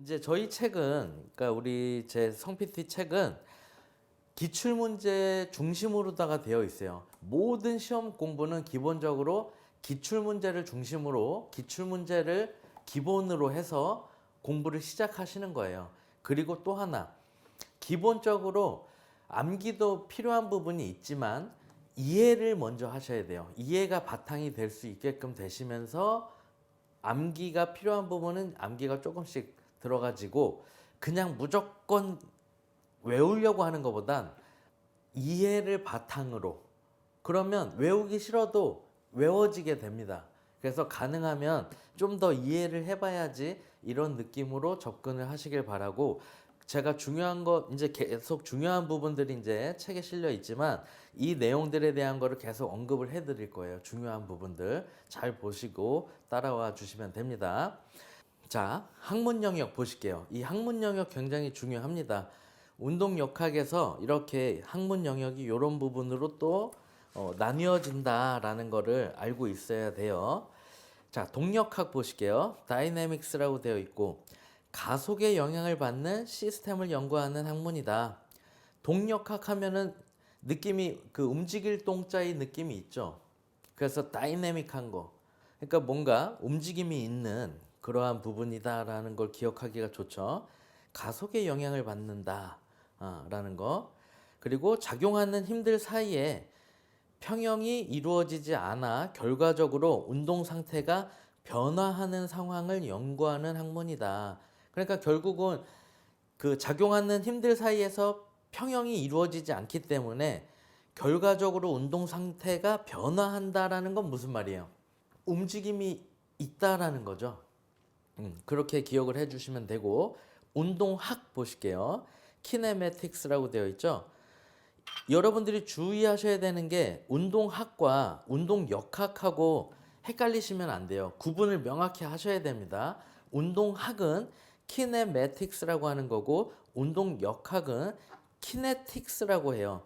이제 저희 책은, 그러니까 우리 제 성PT 책은 기출문제 중심으로다가 되어 있어요. 모든 시험 공부는 기본적으로 기출문제를 중심으로 기출문제를 기본으로 해서 공부를 시작하시는 거예요. 그리고 또 하나, 기본적으로 암기도 필요한 부분이 있지만 이해를 먼저 하셔야 돼요. 이해가 바탕이 될 수 있게끔 되시면서 암기가 필요한 부분은 암기가 조금씩 들어가지고 그냥 무조건 외우려고 하는 것보단 이해를 바탕으로, 그러면 외우기 싫어도 외워지게 됩니다. 그래서 가능하면 좀 더 이해를 해봐야지 이런 느낌으로 접근을 하시길 바라고, 제가 중요한 거 이제 계속 중요한 부분들이 이제 책에 실려 있지만 이 내용들에 대한 거를 계속 언급을 해 드릴 거예요. 중요한 부분들 잘 보시고 따라와 주시면 됩니다. 자, 학문 영역 보실게요. 이 학문 영역 굉장히 중요합니다. 운동 역학에서 이렇게 학문 영역이 이런 부분으로 또 나뉘어진다라는 거를 알고 있어야 돼요. 자, 동력학 보실게요. 다이내믹스라고 되어 있고 가속의 영향을 받는 시스템을 연구하는 학문이다. 동력학 하면은 느낌이 그 움직일 동자의 느낌이 있죠. 그래서 다이내믹한 거. 그러니까 뭔가 움직임이 있는 그러한 부분이다라는 걸 기억하기가 좋죠. 가속의 영향을 받는다. 라는 거. 그리고 작용하는 힘들 사이에 평형이 이루어지지 않아 결과적으로 운동 상태가 변화하는 상황을 연구하는 학문이다. 그러니까 결국은 그 작용하는 힘들 사이에서 평형이 이루어지지 않기 때문에 결과적으로 운동 상태가 변화한다라는 건 무슨 말이에요? 움직임이 있다라는 거죠. 그렇게 기억을 해주시면 되고, 운동학 보실게요. 키네매틱스라고 되어 있죠. 여러분들이 주의하셔야 되는 게 운동학과 운동역학하고 헷갈리시면 안 돼요. 구분을 명확히 하셔야 됩니다. 운동학은 키네매틱스라고 하는 거고 운동역학은 키네틱스라고 해요.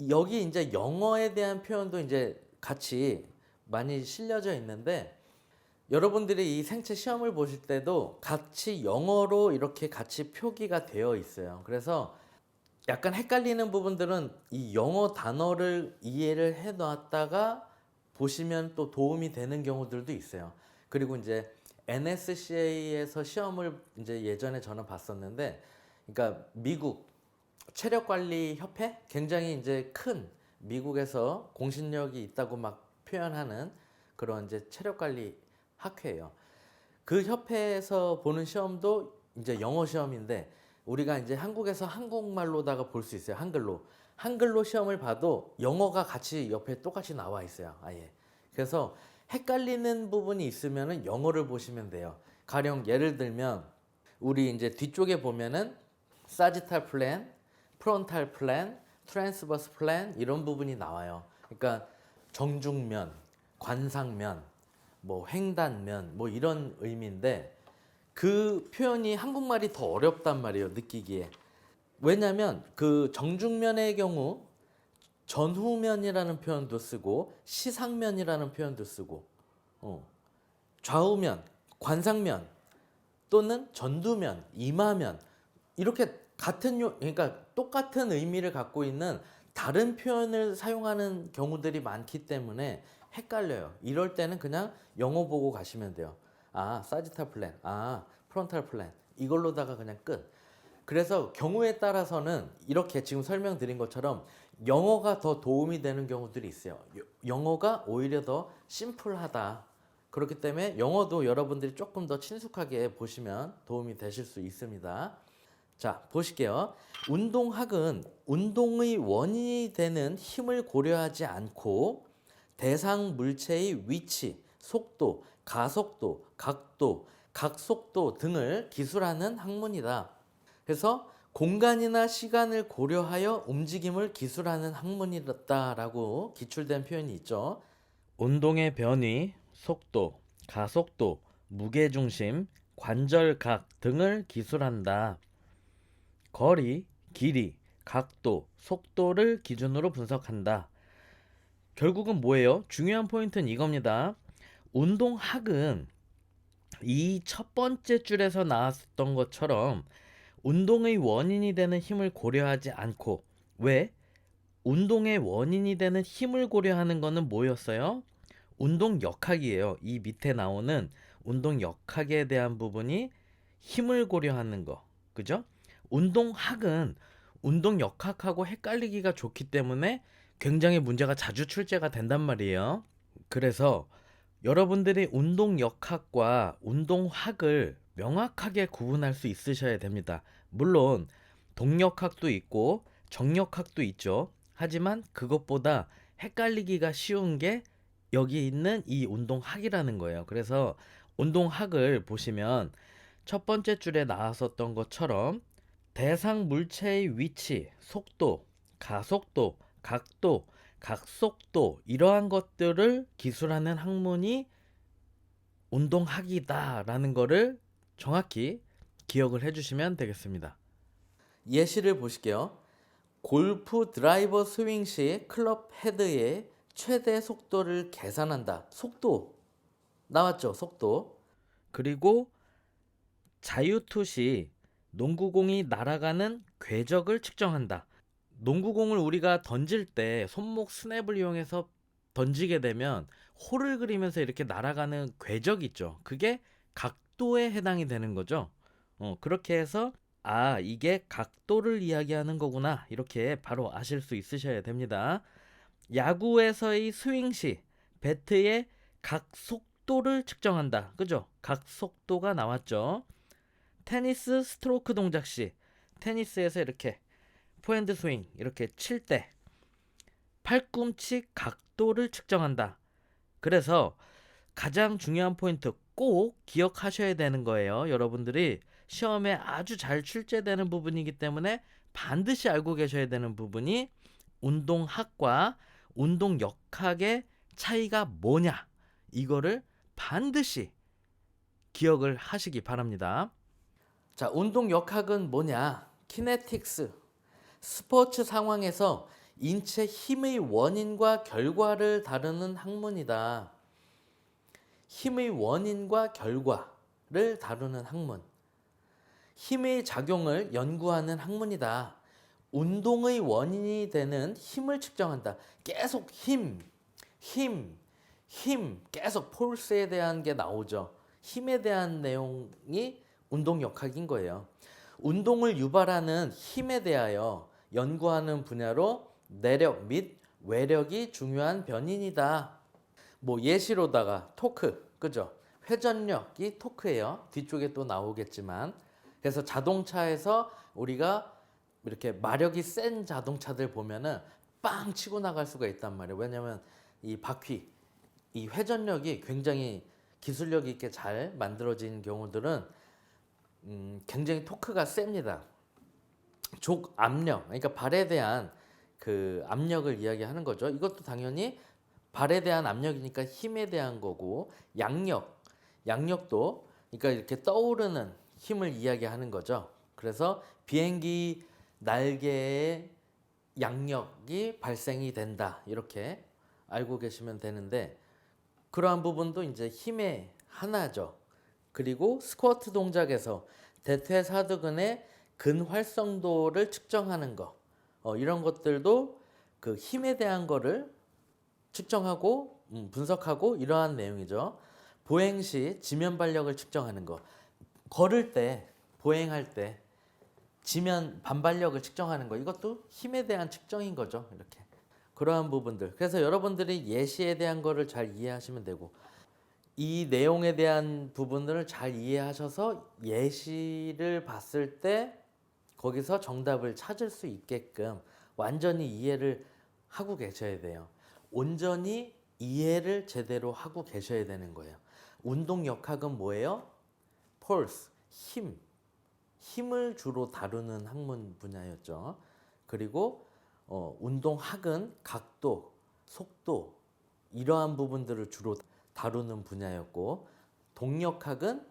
여기 이제 영어에 대한 표현도 이제 같이 많이 실려져 있는데, 여러분들이 이 생체 시험을 보실 때도 같이 영어로 이렇게 같이 표기가 되어 있어요. 그래서 약간 헷갈리는 부분들은 이 영어 단어를 이해를 해 놨다가 보시면 또 도움이 되는 경우들도 있어요. 그리고 이제 NSCA에서 시험을 이제 예전에 저는 봤었는데, 그러니까 미국 체력관리협회, 굉장히 이제 큰 미국에서 공신력이 있다고 막 표현하는 그런 이제 체력관리 학회예요. 그 협회에서 보는 시험도 이제 영어 시험인데 우리가 이제 한국에서 한국말로다가 볼 수 있어요. 한글로 시험을 봐도 영어가 같이 옆에 똑같이 나와 있어요. 아예. 그래서 헷갈리는 부분이 있으면은 영어를 보시면 돼요. 가령 예를 들면 우리 이제 뒤쪽에 보면은 사지탈 플랜, 프론탈 플랜, 트랜스버스 플랜 이런 부분이 나와요. 그러니까 정중면, 관상면, 뭐 횡단면 뭐 이런 의미인데, 그 표현이 한국말이 더 어렵단 말이에요, 느끼기에. 왜냐면 그 정중면의 경우 전후면이라는 표현도 쓰고 시상면이라는 표현도 쓰고, 좌우면, 관상면 또는 전두면, 이마면, 이렇게 그러니까 똑같은 의미를 갖고 있는 다른 표현을 사용하는 경우들이 많기 때문에 헷갈려요. 이럴 때는 그냥 영어 보고 가시면 돼요. 아, 사지탈 플랜, 아, 프론탈 플랜, 이걸로다가 그냥 끝. 그래서 경우에 따라서는 이렇게 지금 설명드린 것처럼 영어가 더 도움이 되는 경우들이 있어요. 영어가 오히려 더 심플하다. 그렇기 때문에 영어도 여러분들이 조금 더 친숙하게 보시면 도움이 되실 수 있습니다. 자, 보실게요. 운동학은 운동의 원인이 되는 힘을 고려하지 않고 대상 물체의 위치, 속도, 가속도, 각도, 각속도 등을 기술하는 학문이다. 그래서 공간이나 시간을 고려하여 움직임을 기술하는 학문이다라고 기출된 표현이 있죠. 운동의 변위, 속도, 가속도, 무게중심, 관절각 등을 기술한다. 거리, 길이, 각도, 속도를 기준으로 분석한다. 결국은 뭐예요? 중요한 포인트는 이겁니다. 운동학은 이 첫 번째 줄에서 나왔던 것처럼 운동의 원인이 되는 힘을 고려하지 않고, 왜? 운동의 원인이 되는 힘을 고려하는 거는 뭐였어요? 운동 역학이에요. 이 밑에 나오는 운동 역학에 대한 부분이 힘을 고려하는 거. 그죠? 운동학은 운동 역학하고 헷갈리기가 좋기 때문에 굉장히 문제가 자주 출제가 된단 말이에요. 그래서 여러분들이 운동 역학과 운동학을 명확하게 구분할 수 있으셔야 됩니다. 물론 동력학도 있고 정력학도 있죠. 하지만 그것보다 헷갈리기가 쉬운 게 여기 있는 이 운동학이라는 거예요. 그래서 운동학을 보시면 첫 번째 줄에 나왔었던 것처럼 대상 물체의 위치, 속도, 가속도, 각도, 각속도 이러한 것들을 기술하는 학문이 운동학이다라는 거를 정확히 기억을 해주시면 되겠습니다. 예시를 보실게요. 골프 드라이버 스윙 시 클럽 헤드의 최대 속도를 계산한다. 속도 나왔죠? 속도. 그리고 자유투 시 농구공이 날아가는 궤적을 측정한다. 농구공을 우리가 던질 때 손목 스냅을 이용해서 던지게 되면 홀을 그리면서 이렇게 날아가는 궤적 있죠. 그게 각도에 해당이 되는 거죠. 그렇게 해서 이게 각도를 이야기하는 거구나. 이렇게 바로 아실 수 있으셔야 됩니다. 야구에서의 스윙 시 배트의 각속도를 측정한다. 그죠? 각속도가 나왔죠. 테니스 스트로크 동작 시 테니스에서 이렇게 포핸드 스윙 이렇게 칠 때 팔꿈치 각도를 측정한다. 그래서 가장 중요한 포인트 꼭 기억하셔야 되는 거예요. 여러분들이 시험에 아주 잘 출제되는 부분이기 때문에 반드시 알고 계셔야 되는 부분이 운동학과 운동역학의 차이가 뭐냐, 이거를 반드시 기억을 하시기 바랍니다. 자, 운동역학은 뭐냐? 키네틱스, 스포츠 상황에서 인체 힘의 원인과 결과를 다루는 학문이다. 힘의 원인과 결과를 다루는 학문. 힘의 작용을 연구하는 학문이다. 운동의 원인이 되는 힘을 측정한다. 계속 힘 계속 폴스에 대한 게 나오죠. 힘에 대한 내용이 운동역학인 거예요. 운동을 유발하는 힘에 대하여 연구하는 분야로 내력 및 외력이 중요한 변인이다. 뭐 예시로다가 토크, 그죠? 회전력이 토크예요. 뒤쪽에 또 나오겠지만. 그래서 자동차에서 우리가 이렇게 마력이 센 자동차들 보면은 빵 치고 나갈 수가 있단 말이에요. 왜냐면 이 바퀴, 이 회전력이 굉장히 기술력 있게 잘 만들어진 경우들은 굉장히 토크가 셉니다. 족 압력, 그러니까 발에 대한 그 압력을 이야기하는 거죠. 이것도 당연히 발에 대한 압력이니까 힘에 대한 거고, 양력도 그러니까 이렇게 떠오르는 힘을 이야기하는 거죠. 그래서 비행기 날개에 양력이 발생이 된다, 이렇게 알고 계시면 되는데, 그러한 부분도 이제 힘의 하나죠. 그리고 스쿼트 동작에서 대퇴사두근의 근활성도를 측정하는 거, 이런 것들도 그 힘에 대한 거를 측정하고 분석하고 이러한 내용이죠. 보행 시 지면 발력을 측정하는 거, 걸을 때, 보행할 때 지면 반발력을 측정하는 거, 이것도 힘에 대한 측정인 거죠. 이렇게 그러한 부분들. 그래서 여러분들이 예시에 대한 거를 잘 이해하시면 되고, 이 내용에 대한 부분들을 잘 이해하셔서 예시를 봤을 때 거기서 정답을 찾을 수 있게끔 완전히 이해를 하고 계셔야 돼요. 온전히 이해를 제대로 하고 계셔야 되는 거예요. 운동역학은 뭐예요? 폴스, 힘을 주로 다루는 학문 분야였죠. 그리고 운동학은 각도, 속도 이러한 부분들을 주로 다루는 분야였고, 동력학은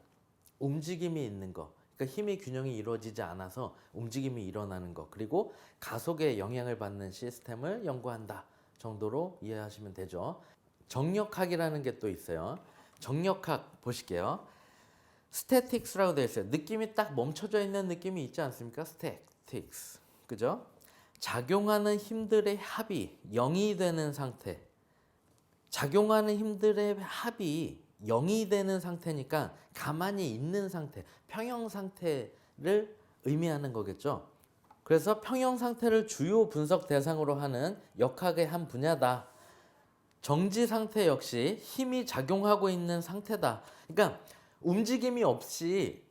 움직임이 있는 거, 그러니까 힘의 균형이 이루어지지 않아서 움직임이 일어나는 거, 그리고 가속에 영향을 받는 시스템을 연구한다 정도로 이해하시면 되죠. 정력학이라는 게 또 있어요. 정력학 보실게요. 스태틱스라고 되어 있어요. 느낌이 딱 멈춰져 있는 느낌이 있지 않습니까? 스태틱스. 그죠? 작용하는 힘들의 합이 0이 되는 상태. 작용하는 힘들의 합이 0이 되는 상태니까 가만히 있는 상태, 평형 상태를 의미하는 거겠죠. 그래서 평형 상태를 주요 분석 대상으로 하는 역학의 한 분야다. 정지 상태 역시 힘이 작용하고 있는 상태다. 그러니까 움직임이 없이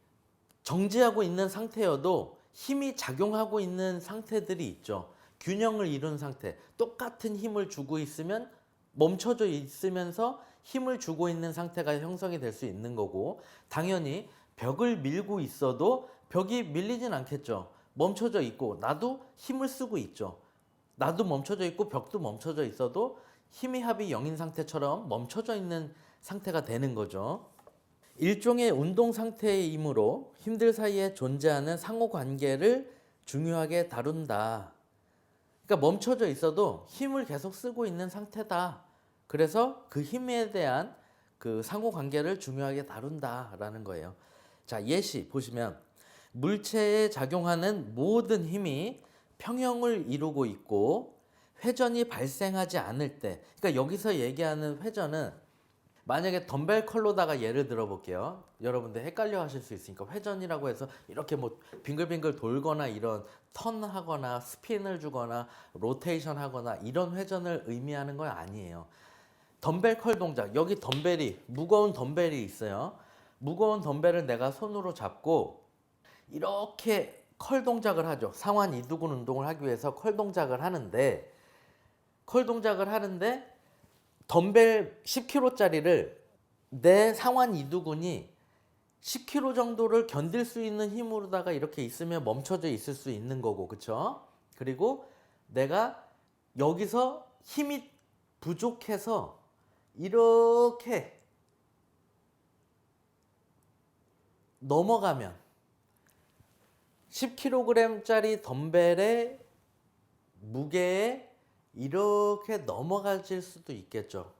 정지하고 있는 상태여도 힘이 작용하고 있는 상태들이 있죠. 균형을 이룬 상태. 똑같은 힘을 주고 있으면 멈춰져 있으면서 힘을 주고 있는 상태가 형성이 될 수 있는 거고, 당연히 벽을 밀고 있어도 벽이 밀리진 않겠죠. 멈춰져 있고 나도 힘을 쓰고 있죠. 나도 멈춰져 있고 벽도 멈춰져 있어도 힘의 합이 0인 상태처럼 멈춰져 있는 상태가 되는 거죠. 일종의 운동 상태이므로 힘들 사이에 존재하는 상호 관계를 중요하게 다룬다. 그러니까 멈춰져 있어도 힘을 계속 쓰고 있는 상태다. 그래서 그 힘에 대한 그 상호 관계를 중요하게 다룬다라는 거예요. 자, 예시 보시면 물체에 작용하는 모든 힘이 평형을 이루고 있고 회전이 발생하지 않을 때, 그러니까 여기서 얘기하는 회전은 만약에 덤벨 컬로다가 예를 들어 볼게요. 여러분들 헷갈려 하실 수 있으니까 회전이라고 해서 이렇게 뭐 빙글빙글 돌거나 이런 턴하거나 스핀을 주거나 로테이션 하거나 이런 회전을 의미하는 건 아니에요. 덤벨 컬 동작, 여기 덤벨이 무거운 덤벨이 있어요. 무거운 덤벨을 내가 손으로 잡고 이렇게 컬 동작을 하죠. 상완 이두근 운동을 하기 위해서 컬 동작을 하는데 덤벨 10kg짜리를 내 상완 이두근이 10kg 정도를 견딜 수 있는 힘으로다가 이렇게 있으면 멈춰져 있을 수 있는 거고, 그쵸? 그리고 내가 여기서 힘이 부족해서 이렇게 넘어가면 10kg짜리 덤벨의 무게에 이렇게 넘어가질 수도 있겠죠.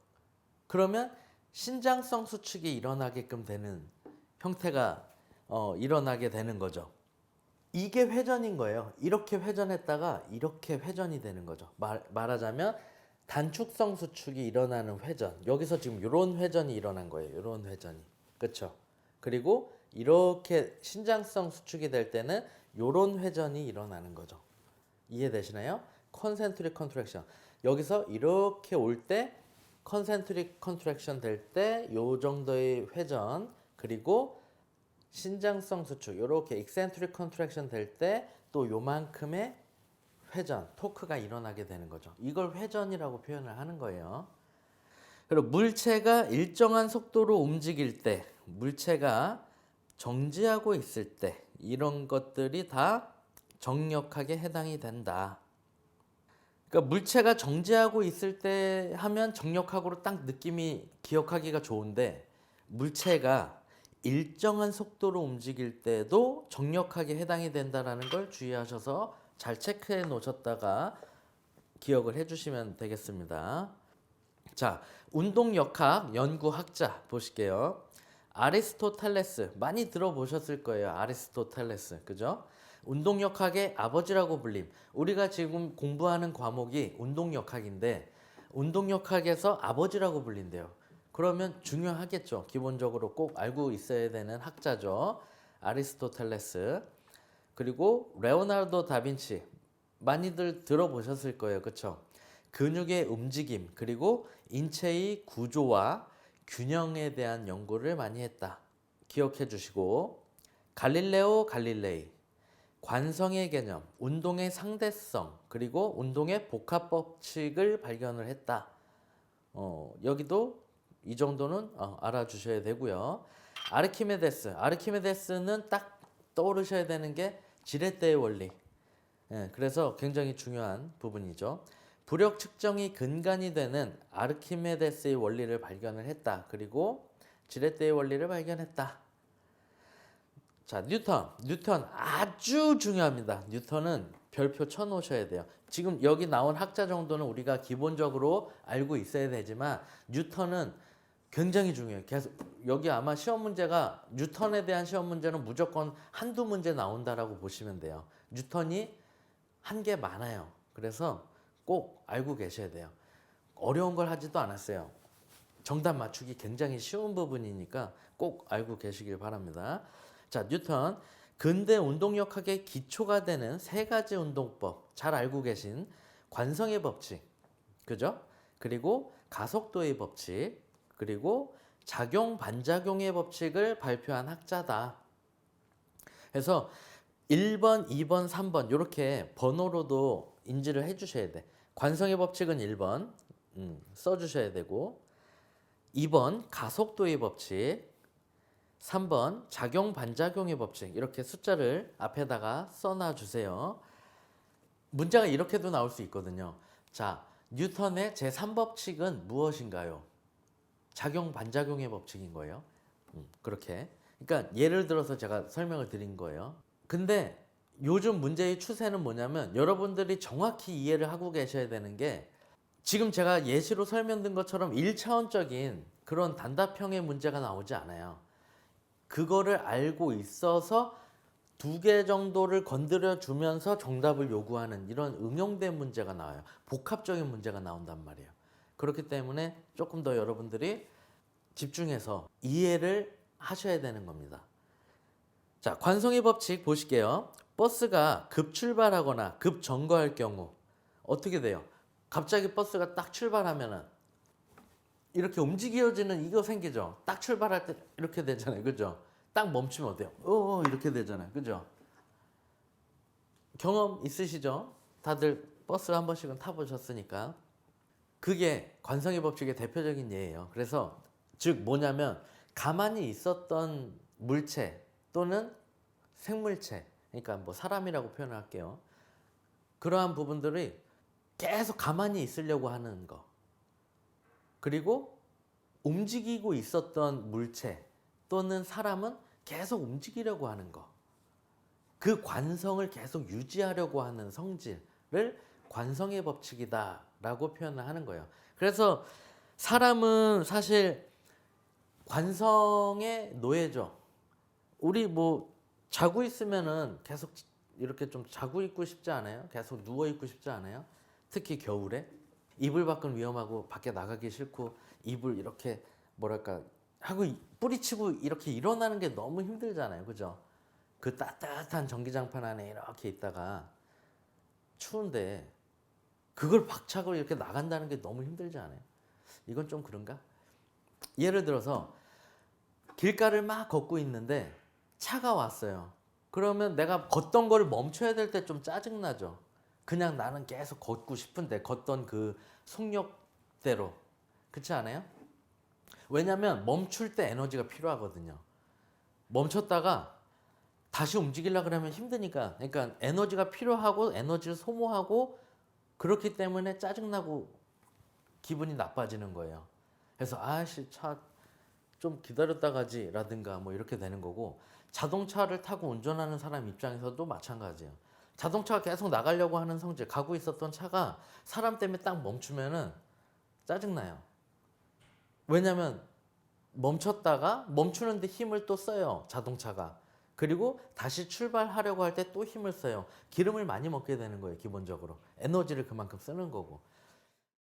그러면 신장성 수축이 일어나게끔 되는 형태가 일어나게 되는 거죠. 이게 회전인 거예요. 이렇게 회전했다가 이렇게 회전이 되는 거죠. 말하자면 단축성 수축이 일어나는 회전. 여기서 지금 이런 회전이 일어난 거예요. 이런 회전이. 그렇죠? 그리고 이렇게 신장성 수축이 될 때는 이런 회전이 일어나는 거죠. 이해되시나요? 컨센트릭 컨트랙션. 여기서 이렇게 올 때 컨센트릭 컨트랙션 될 때 요 정도의 회전, 그리고 신장성 수축 이렇게 익센트릭 컨트랙션 될 때 또 요만큼의 회전, 토크가 일어나게 되는 거죠. 이걸 회전이라고 표현을 하는 거예요. 그리고 물체가 일정한 속도로 움직일 때, 물체가 정지하고 있을 때 이런 것들이 다 정력학에 해당이 된다. 그러니까 물체가 정지하고 있을 때 하면 정력학으로 딱 느낌이 기억하기가 좋은데, 물체가 일정한 속도로 움직일 때도 정력학에 해당이 된다는 걸 주의하셔서 잘 체크해 놓으셨다가 기억을 해 주시면 되겠습니다. 자, 운동역학 연구학자 보실게요. 아리스토텔레스 많이 들어보셨을 거예요. 아리스토텔레스, 그죠? 운동역학의 아버지라고 불림. 우리가 지금 공부하는 과목이 운동역학인데 운동역학에서 아버지라고 불린대요. 그러면 중요하겠죠. 기본적으로 꼭 알고 있어야 되는 학자죠. 아리스토텔레스. 그리고 레오나르도 다빈치 많이들 들어보셨을 거예요. 그렇죠? 근육의 움직임 그리고 인체의 구조와 균형에 대한 연구를 많이 했다. 기억해 주시고, 갈릴레오 갈릴레이 관성의 개념, 운동의 상대성, 그리고 운동의 복합 법칙을 발견을 했다. 여기도 이 정도는 알아주셔야 되고요. 아르키메데스는 딱 떠오르셔야 되는 게 지렛대의 원리. 그래서 굉장히 중요한 부분이죠. 부력 측정이 근간이 되는 아르키메데스의 원리를 발견을 했다. 그리고 지렛대의 원리를 발견했다. 자, 뉴턴 아주 중요합니다. 뉴턴은 별표 쳐놓으셔야 돼요. 지금 여기 나온 학자 정도는 우리가 기본적으로 알고 있어야 되지만 뉴턴은 굉장히 중요해요. 계속 여기 아마 시험 문제가 뉴턴에 대한 시험 문제는 무조건 한두 문제 나온다라고 보시면 돼요. 뉴턴이 한 게 많아요. 그래서 꼭 알고 계셔야 돼요. 어려운 걸 하지도 않았어요. 정답 맞추기 굉장히 쉬운 부분이니까 꼭 알고 계시길 바랍니다. 자, 뉴턴 근대 운동역학의 기초가 되는 세 가지 운동법 잘 알고 계신 관성의 법칙, 그죠? 그리고 가속도의 법칙, 그리고 작용 반작용의 법칙을 발표한 학자다. 그래서 1번, 2번, 3번 이렇게 번호로도 인지를 해 주셔야 돼. 관성의 법칙은 1번 써 주셔야 되고 2번 가속도의 법칙, 3번 작용 반작용의 법칙 이렇게 숫자를 앞에다가 써놔 주세요. 문제가 이렇게도 나올 수 있거든요. 자, 뉴턴의 제3법칙은 무엇인가요? 작용 반작용의 법칙인 거예요. 그렇게. 그러니까 예를 들어서 제가 설명을 드린 거예요. 근데 요즘 문제의 추세는 뭐냐면 여러분들이 정확히 이해를 하고 계셔야 되는 게 지금 제가 예시로 설명드린 것처럼 1차원적인 그런 단답형의 문제가 나오지 않아요. 그거를 알고 있어서 2개 정도를 건드려 주면서 정답을 요구하는 이런 응용된 문제가 나와요. 복합적인 문제가 나온단 말이에요. 그렇기 때문에 조금 더 여러분들이 집중해서 이해를 하셔야 되는 겁니다. 자, 관성의 법칙 보실게요. 버스가 급출발하거나 급정거할 경우 어떻게 돼요? 갑자기 버스가 딱 출발하면은 이렇게 움직여지는 이거 생기죠. 딱 출발할 때 이렇게 되잖아요. 그죠? 딱 멈추면 어때요? 이렇게 되잖아요. 그죠? 경험 있으시죠? 다들 버스 한 번씩은 타보셨으니까. 그게 관성의 법칙의 대표적인 예예요. 그래서 즉 뭐냐면 가만히 있었던 물체 또는 생물체, 그러니까 뭐 사람이라고 표현을 할게요. 그러한 부분들이 계속 가만히 있으려고 하는 거. 그리고 움직이고 있었던 물체 또는 사람은 계속 움직이려고 하는 거. 그 관성을 계속 유지하려고 하는 성질을 관성의 법칙이다라고 표현을 하는 거예요. 그래서 사람은 사실 관성의 노예죠. 우리 뭐 자고 있으면은 계속 이렇게 좀 자고 있고 싶지 않아요? 계속 누워 있고 싶지 않아요? 특히 겨울에 이불 밖은 위험하고 밖에 나가기 싫고 이불 이렇게 뭐랄까 하고 뿌리치고 이렇게 일어나는 게 너무 힘들잖아요. 그죠? 그 따뜻한 전기장판 안에 이렇게 있다가 추운데 그걸 박차고 이렇게 나간다는 게 너무 힘들지 않아요? 이건 좀 그런가? 예를 들어서 길가를 막 걷고 있는데 차가 왔어요. 그러면 내가 걷던 거를 멈춰야 될 때 좀 짜증나죠. 그냥 나는 계속 걷고 싶은데 걷던 그 속력대로. 그렇지 않아요? 왜냐면 멈출 때 에너지가 필요하거든요. 멈췄다가 다시 움직이려고 그러면 힘드니까. 그러니까 에너지가 필요하고 에너지를 소모하고 그렇기 때문에 짜증나고 기분이 나빠지는 거예요. 그래서 아씨 차 좀 기다렸다 가지라든가 뭐 이렇게 되는 거고 자동차를 타고 운전하는 사람 입장에서도 마찬가지예요. 자동차가 계속 나가려고 하는 성질, 가고 있었던 차가 사람 때문에 딱 멈추면은 짜증나요. 왜냐면 멈췄다가 멈추는데 힘을 또 써요. 자동차가. 그리고 다시 출발하려고 할 때 또 힘을 써요. 기름을 많이 먹게 되는 거예요. 기본적으로. 에너지를 그만큼 쓰는 거고.